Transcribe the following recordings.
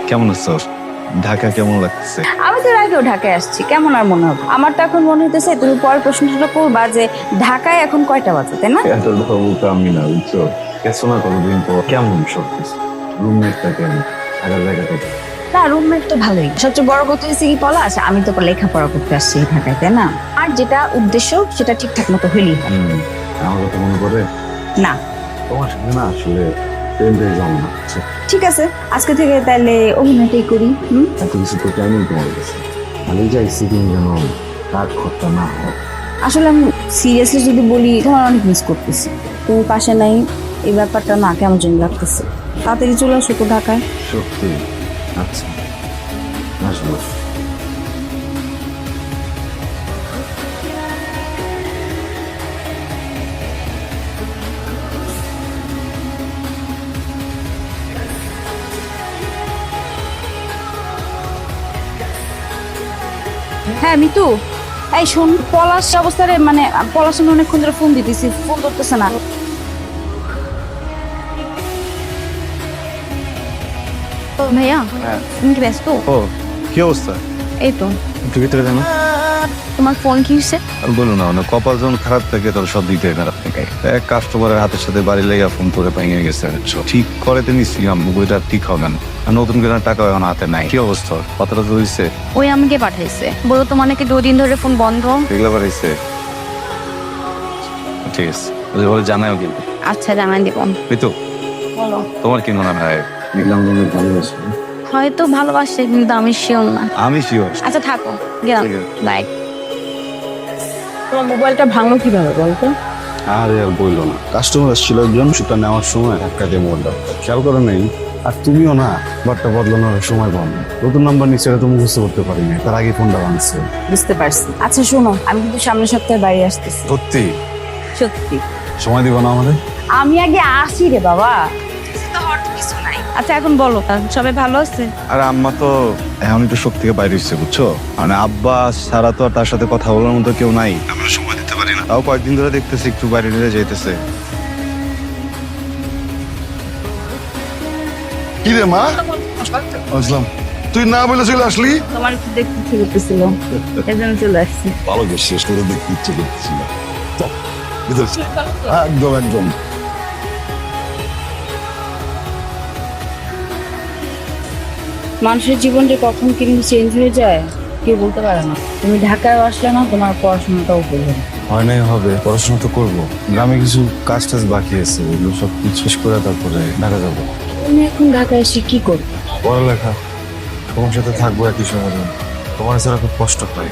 কেমন আছো? ঢাকা কেমন লাগতেছে? আমি তো এর আগেও ঢাকায় আসছি, কেমন আর মনে হবে? আমার তো এখন মনে হইতেছে তুমি পরের প্রশ্নটা করবা যে ঢাকায় এখন কয়টা বাজে, তাই না? এত বলতে আমি না, বুঝছো? গেছো না কতদিন পর, কেমন সব কিছু? রুমমেটটা কেমন? থাকার জায়গাটা কেমন? না, রুমমেট তো ভালোই। সবচেয়ে বড় কথা হচ্ছে কি পলাশ, আমি তো লেখাপড়া করতে আসছি ঢাকায়, তাই না? আর যেটা উদ্দেশ্য সেটা ঠিকঠাক মতো হইলেই হয়। আমার কথা মনে পড়ে? না, তোমার সাথে না আসলে ট্রেনটাই যাবো না। আচ্ছা, ঠিক আছে, আজকে থেকে তাহলে অভিনয়টাই করি। এত কিছু তো কেমন তোমার কাছে? আমি চাইছি তুমি যেন কাজ করতে না হয়। আসলে আমি সিরিয়াসলি যদি বলি, তোমার অনেক মিস করতেছি। তুমি পাশে নাই, এই ব্যাপারটা না কেমন যেন লাগতেছে। তাড়াতাড়ি চলে আসো তো ঢাকায়। সত্যি? আচ্ছা, আসবো। হ্যাঁ মিতু, এই শোন, পলাশ অবস্থারে মানে পলাশ আমি অনেকক্ষণ ধরে ফোন দিতেছি, ফোন ধরতেছে না। ভাইয়া, হ্যাঁ। তুমি কি ব্যস্ত? ও, কি অবস্থা? এই তো। একটু ভিতরে জানো? তোমার ফোন কি হচ্ছে? আর বলো না, মানে কপাল যখন খারাপ থাকে তখন সব দিতে খারাপ থাকে। এক কাস্টমারের হাতের সাথে বাড়ি লেগে ফোন করে ভেঙে গেছে। ঠিক করে তো নিচ্ছিলাম, বইটা ঠিক হবে না। আর নতুন করে টাকা এখন হাতে নাই। কি অবস্থা? কথাটা তো হয়েছে? ওই আমাকে পাঠাইছে, বলো তোমার নাকি 2 দিন ধরে ফোন বন্ধ। এগুলো বাড়াইছে? ঠিক আছে, ওদের বলে জানাও কিন্তু। আচ্ছা, জানাই দিব। এই তো, বলো। তোমার কি মনে হয়? দেখলাম তুমি ভালোবাসো। হয়তো ভালোবাসে, কিন্তু আমি শিওর না। আমি শিওর। আচ্ছা থাকো, গেলাম। ঠিক আছে। বাই। তোমার মোবাইলটা ভাঙলো কিভাবে বলতো? আরে আর বললো না, কাস্টমার আসছিল একজন, সেটা নেওয়ার সময় ধাক্কা দিয়ে মোবাইলটা খেয়াল করে নেই। আর তুমিও না, বারটা বদলানোর সময় পাও না। নতুন নাম্বার নিচে তো মুখস্থ করতে পারিনি, তার আগে ফোনটা ভাঙছে। বুঝতে পারছি। আচ্ছা শোনো, আমি কিন্তু সামনের সপ্তাহে বাড়ি আসতেছি। সত্যি? সত্যি। সময় দিব না আমাদের? আমি আগে আসি রে বাবা। আচ্ছা এখন বলো, সবাই ভালো আছে? আর আম্মা তো এখন একটু শোক থেকে বাইরে এসছে, বুঝছো? মানে আব্বা ছাড়া তো আর তার সাথে কথা বলার মতো কেউ নাই। আমরা সময় দিতে পারি না। তাও কয়েকদিন ধরে দেখতেছি একটু বাইরে নিয়ে যাইতেছে। কি রে মা? আসলাম। তুই না বলে চলে আসলি? তোমার একটু দেখতে ইচ্ছে করতেছিল, এর জন্য চলে আসছি। ভালো করছিস, তোর দেখতে ইচ্ছে করতেছিল। চল, ভিতরে চল। একদম একদম। মানুষের জীবন যে কখন কিন্তু চেঞ্জ হয়ে যায় কেউ বলতে পারে না। তুমি ঢাকায় আসলে না, তোমার পড়াশোনাটাও করবে না। হয় নাই হবে, পড়াশোনা তো করবো। গ্রামে কিছু কাজ টাজ বাকি আছে, এগুলো সব কিছু শেষ করে তারপরে ঢাকা যাবো। তুমি এখন ঢাকায় এসে কি করবে? পড়ালেখা, তোমার সাথে থাকবো একই সময়। তোমার ছাড়া খুব কষ্ট পাই।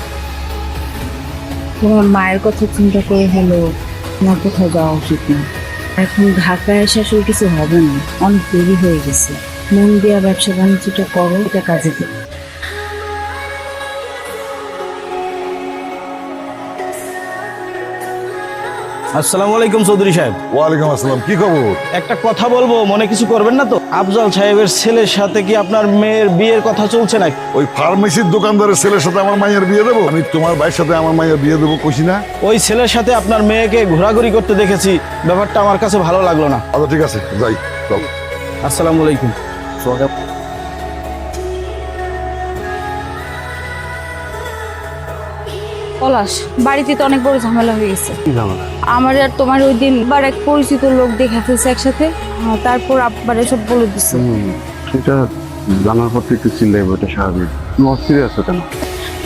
তোমার মায়ের কথা চিন্তা করে হলো না, কোথাও যাওয়া উচিত না। এখন ঢাকায় এসে আসলে কিছু হবে না, অনেক দেরি হয়ে গেছে। মন দেওয়া ব্যবসা বাণিজ্যটা করো, এটা কাজে দেবে। আসসালামু আলাইকুম চৌধুরী সাহেব। ওয়ালাইকুম আসসালাম, কি খবর? একটা কথা বলবো, মনে কিছু করবেন না তো? আফজাল সাহেবের ছেলের সাথে কি আপনার মেয়ের বিয়ের কথা চলছে নাকি? ওই ফার্মেসির দোকানদারের ছেলের সাথে আমার মাইয়ের বিয়ে দেবো? আমি তোমার ভাইয়ের সাথে আমার মাইয়ের বিয়ে দেবো কইছি না? ওই ছেলের সাথে আপনার মেয়েকে ঘোরাঘুরি করতে দেখেছি, ব্যাপারটা আমার কাছে ভালো লাগলো না। আচ্ছা ঠিক আছে, যাই। চল। আসসালামু আলাইকুম। পলাশ, বাড়িতে তো অনেক বড় ঝামেলা হয়ে গেছে। আমার আর তোমার ওই দিন বার এক পরিচিত লোক দেখে ফেলছে একসাথে। তারপর আব্বার এসব বলে দিচ্ছে। সেটা জানার পর একটু চিল্লাই, ওটা স্বাভাবিক। তুমি অস্থির আছো কেন?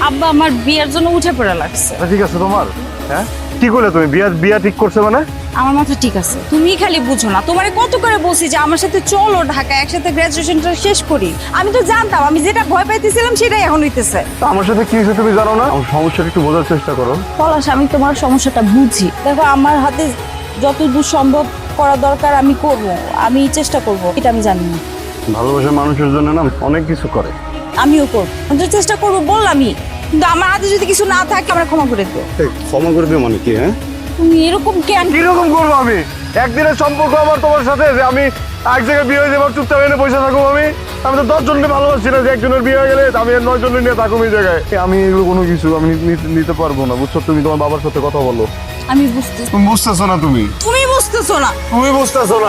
আব্বা আমার বিয়ের জন্য উঠে পড়া লাগছে। ঠিক আছে তোমার? হ্যাঁ, কি করলে তুমি? বিয়া ঠিক করছে মানে? আমার মাথা ঠিক আছে, তুমি খালি বুঝো না। তোমারে কত করে বলছি যে আমার সাথে চলো ঢাকা, একসাথে গ্রাজুয়েশনটা শেষ করি। আমি তো জানতাম, আমি যেটা ভয় পাইতেছিলাম সেটাই এখন হইতেছে। তো আমার সাথে কি হয়েছে তুমি জানো না? আমার সমস্যাটা একটু বোঝার চেষ্টা করো। পলাশ, আমি তোমার সমস্যাটা বুঝি। দেখো, আমার হাতে যত দূর সম্ভব করা দরকার আমি করব, আমি চেষ্টা করব, এটা আমি জানি না। ভালোবাসার মানুষের জন্য না অনেক কিছু করে। আমিও করবো, আমি তো চেষ্টা করবো বললামই। কিন্তু আমার হাতে যদি কিছু না থাকে আমরা ক্ষমা করে দেবো। ক্ষমা করে দিও মানে কি? হ্যাঁ, তুমি এরকম কেন? কিরকম করবো আমি? একদিনের সম্পর্ক আমার তোমার সাথে, যে আমি এক জায়গায় বিয়ে হয়ে যাবো চুপচাপ এনে পয়সা থাকবো? আমি তো 10 জনকে ভালোবাসি না যে একজনের বিয়ে হয়ে গেলে আমি 9 জনের নিয়ে থাকুম এই জায়গায়। আমি এগুলো কোনো কিছু আমি নিতে পারবো না, বুঝছো? তুমি তোমার বাবার সাথে কথা বলো। আমি বুঝতেছি, তুমি বুঝতেছো না? তুমি বুঝতেছো না। বুঝতেছো না?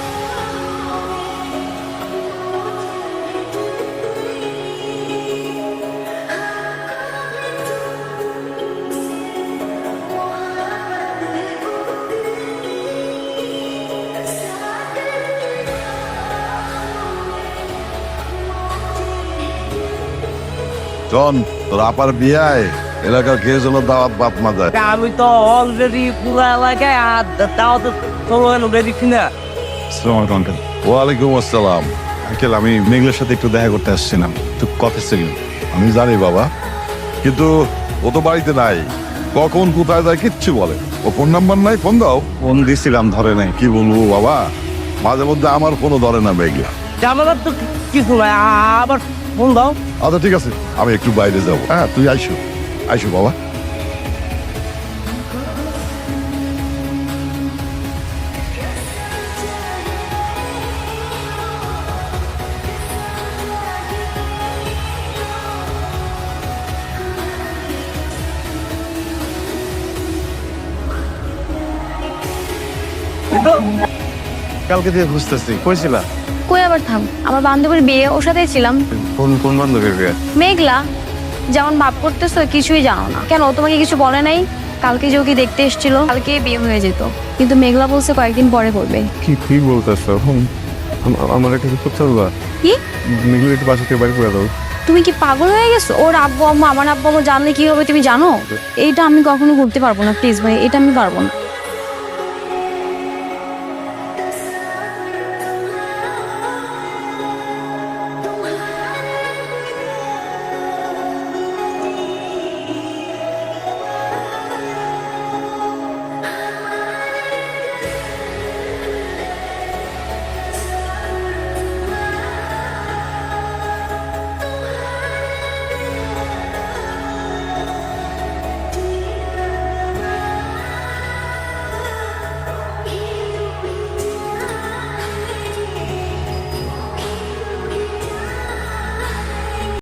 জন তোর আপার বিয়ায় এলাকার কে যেন দাওয়াত বাপ মা যায়। আমি তো অলরেডি পুরো এলাকায় আর তাও তো তোলো রেডি কিনা। আসসালামু আলাইকুম আঙ্কেল। ওয়ালাইকুম আসসালাম। আঙ্কেল আমি মেঘলের সাথে একটু দেখা করতে আসছিলাম, একটু কথা ছিল। আমি জানি বাবা, কিন্তু ও তো বাড়িতে নাই। কখন কোথায় যায় কিচ্ছু বলে। ও ফোন নাম্বার নাই, ফোন দাও। ফোন দিছিলাম ধরে নাই। কি বলবো বাবা, মাঝে মধ্যে আমার ফোনও ধরে না মেঘলা। জামালার তো কিছু নাই, আবার ফোন দাও। আচ্ছা ঠিক আছে, আমি একটু বাইরে যাবো। হ্যাঁ তুই আইসো, আইসো বাবা। কালকে দিয়ে খুঁজতেছি, কইছিলা? কই আবার থাম, আমার বান্ধবীর বিয়ে, ওর সাথেই ছিলাম। কোন কোন বান্ধবীর বিয়ে? মেঘলা, যেমন ভাব করতেছো কিছুই জানো না। কেন, ও তোমাকে কিছু বলে নাই? কালকে যে ওকে দেখতে এসেছিল, কালকে বিয়ে হয়ে যেত, কিন্তু মেঘলা বলছে কয়েকদিন পরে করবে। কি ঠিক বলতেছো? আমার একটা কিছু করতে হবে। কি? মেঘলা একটু বাসা থেকে বাড়ি করে দাও। তুমি কি পাগল হয়ে গেছো? ওর আব্বু আম্মু, আমার আব্বু আম্মু জানলে কি হবে তুমি জানো? এইটা আমি কখনো করতে পারবো না, প্লিজ ভাই, এটা আমি পারবো না।